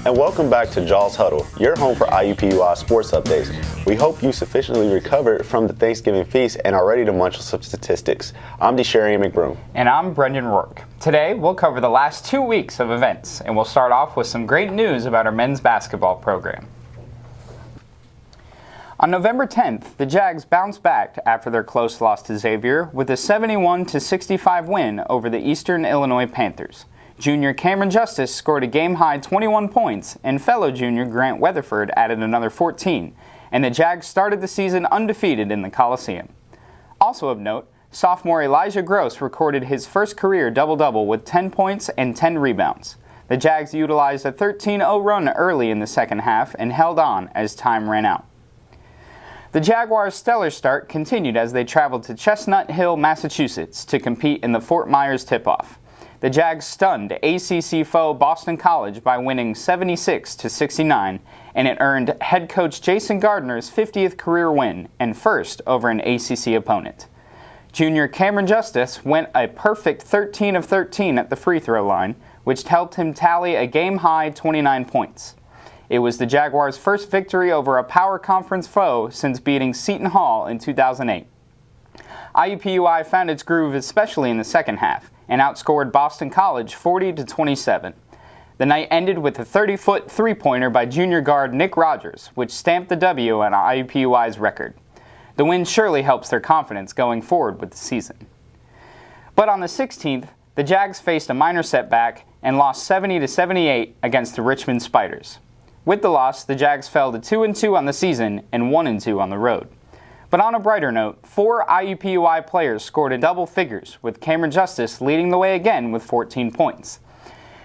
and welcome back to Jawz Huddle, your home for IUPUI sports updates. We hope you sufficiently recovered from the Thanksgiving feast and are ready to munch on some statistics. I'm DeSharian McBroom. And I'm Brendan Rourke. Today, we'll cover the last 2 weeks of events, and we'll start off with some great news about our men's basketball program. On November 10th, the Jags bounced back after their close loss to Xavier with a 71-65 win over the Eastern Illinois Panthers. Junior Cameron Justice scored a game-high 21 points, and fellow junior Grant Weatherford added another 14, and the Jags started the season undefeated in the Coliseum. Also of note, sophomore Elijah Gross recorded his first career double-double with 10 points and 10 rebounds. The Jags utilized a 13-0 run early in the second half and held on as time ran out. The Jaguars' stellar start continued as they traveled to Chestnut Hill, Massachusetts to compete in the Fort Myers tip-off. The Jags stunned ACC foe Boston College by winning 76-69, and it earned head coach Jason Gardner's 50th career win and first over an ACC opponent. Junior Cameron Justice went a perfect 13 of 13 at the free throw line, which helped him tally a game-high 29 points. It was the Jaguars' first victory over a power conference foe since beating Seton Hall in 2008. IUPUI found its groove especially in the second half and outscored Boston College 40-27. The night ended with a 30-foot three-pointer by junior guard Nick Rogers, which stamped the W on IUPUI's record. The win surely helps their confidence going forward with the season. But on the 16th, the Jags faced a minor setback and lost 70-78 against the Richmond Spiders. With the loss, the Jags fell to 2-2 on the season and 1-2 on the road. But on a brighter note, 4 IUPUI players scored in double figures, with Cameron Justice leading the way again with 14 points.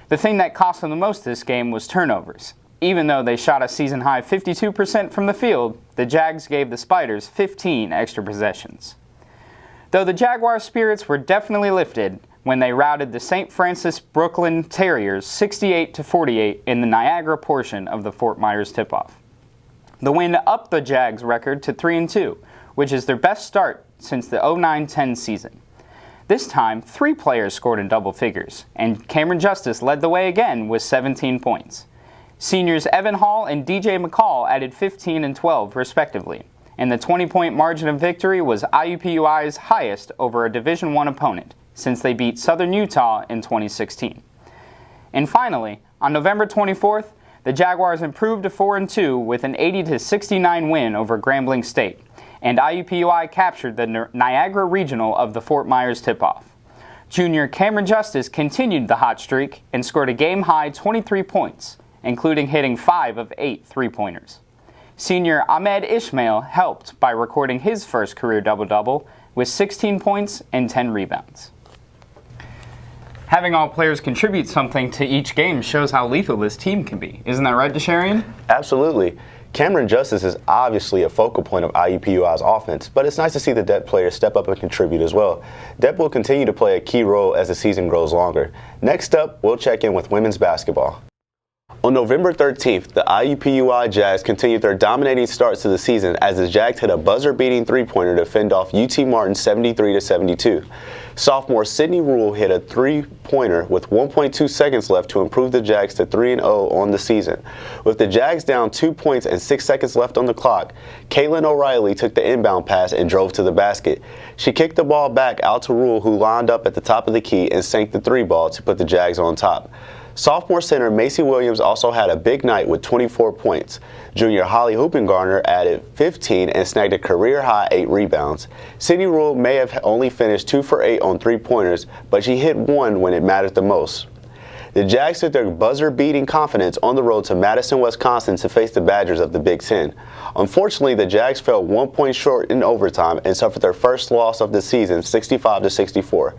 The thing that cost them the most this game was turnovers. Even though they shot a season-high 52% from the field, the Jags gave the Spiders 15 extra possessions. Though the Jaguars' spirits were definitely lifted when they routed the St. Francis Brooklyn Terriers 68-48 in the Niagara portion of the Fort Myers tip-off. The win upped the Jags' record to 3-2, which is their best start since the 09-10 season. This time, 3 players scored in double figures, and Cameron Justice led the way again with 17 points. Seniors Evan Hall and DJ McCall added 15 and 12 respectively, and the 20-point margin of victory was IUPUI's highest over a Division I opponent since they beat Southern Utah in 2016. And finally, on November 24th, the Jaguars improved to 4-2 with an 80-69 win over Grambling State, and IUPUI captured the Niagara Regional of the Fort Myers tip-off. Junior Cameron Justice continued the hot streak and scored a game-high 23 points, including hitting 5 of 8 three-pointers. Senior Ahmed Ishmael helped by recording his first career double-double with 16 points and 10 rebounds. Having all players contribute something to each game shows how lethal this team can be. Isn't that right, DeSharian? Absolutely. Cameron Justice is obviously a focal point of IUPUI's offense, but it's nice to see the depth players step up and contribute as well. Depth will continue to play a key role as the season grows longer. Next up, we'll check in with women's basketball. On November 13th, the IUPUI Jags continued their dominating start to the season as the Jags hit a buzzer-beating three-pointer to fend off UT Martin 73-72. Sophomore Sydney Rule hit a three-pointer with 1.2 seconds left to improve the Jags to 3-0 on the season. With the Jags down 2 points and 6 seconds left on the clock, Caitlin O'Reilly took the inbound pass and drove to the basket. She kicked the ball back out to Rule, who lined up at the top of the key and sank the three ball to put the Jags on top. Sophomore center Macy Williams also had a big night with 24 points. Junior Holly Hoopengarner added 15 and snagged a career-high 8 rebounds. Sydney Rule may have only finished 2 for 8 on three-pointers, but she hit one when it mattered the most. The Jags took their buzzer-beating confidence on the road to Madison, Wisconsin to face the Badgers of the Big Ten. Unfortunately, the Jags fell 1 point short in overtime and suffered their first loss of the season, 65-64.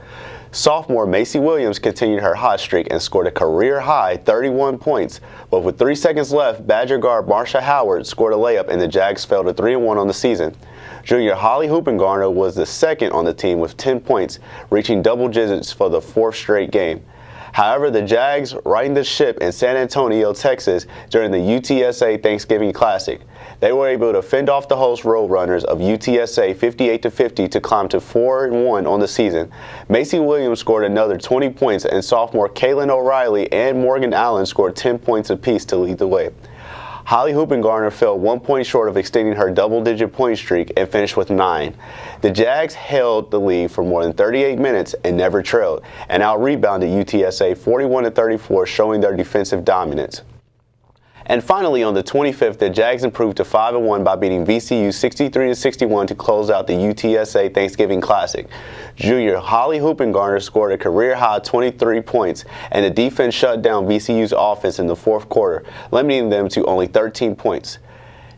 Sophomore Macy Williams continued her hot streak and scored a career-high 31 points, but with 3 seconds left, Badger guard Marsha Howard scored a layup and the Jags fell to 3-1 on the season. Junior Holly Hoopengarner was the second on the team with 10 points, reaching double digits for the 4th straight game. However, the Jags righted the ship in San Antonio, Texas during the UTSA Thanksgiving Classic. They were able to fend off the host Roadrunners of UTSA 58-50 to climb to 4-1 on the season. Macy Williams scored another 20 points, and sophomore Kaylin O'Reilly and Morgan Allen scored 10 points apiece to lead the way. Holly Hoopengarner fell 1 point short of extending her double-digit point streak and finished with 9. The Jags held the lead for more than 38 minutes and never trailed, and out-rebounded UTSA 41-34, showing their defensive dominance. And finally, on the 25th, the Jags improved to 5-1 by beating VCU 63-61 to close out the UTSA Thanksgiving Classic. Junior Holly Hoopengarner scored a career-high 23 points, and the defense shut down VCU's offense in the fourth quarter, limiting them to only 13 points.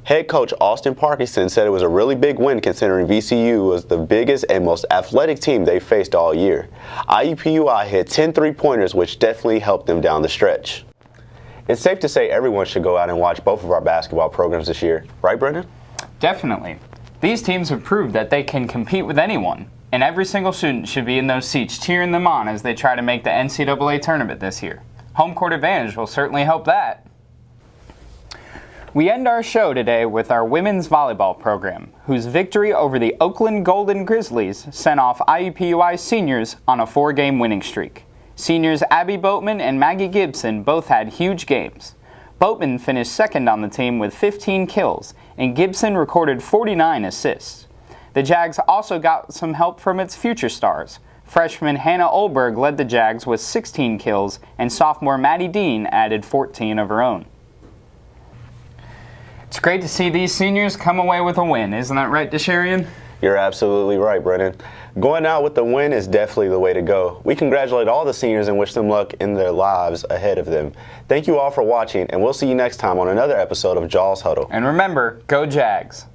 Head coach Austin Parkinson said it was a really big win considering VCU was the biggest and most athletic team they faced all year. IUPUI hit 10 three-pointers, which definitely helped them down the stretch. It's safe to say everyone should go out and watch both of our basketball programs this year. Right, Brendan? Definitely. These teams have proved that they can compete with anyone, and every single student should be in those seats cheering them on as they try to make the NCAA tournament this year. Home court advantage will certainly help that. We end our show today with our women's volleyball program, whose victory over the Oakland Golden Grizzlies sent off IUPUI seniors on a 4-game winning streak. Seniors Abby Boatman and Maggie Gibson both had huge games. Boatman finished second on the team with 15 kills, and Gibson recorded 49 assists. The Jags also got some help from its future stars. Freshman Hannah Olberg led the Jags with 16 kills, and sophomore Maddie Dean added 14 of her own. It's great to see these seniors come away with a win, isn't that right, Desharian? You're absolutely right, Brennan. Going out with the win is definitely the way to go. We congratulate all the seniors and wish them luck in their lives ahead of them. Thank you all for watching, and we'll see you next time on another episode of Jawz Huddle. And remember, go Jags!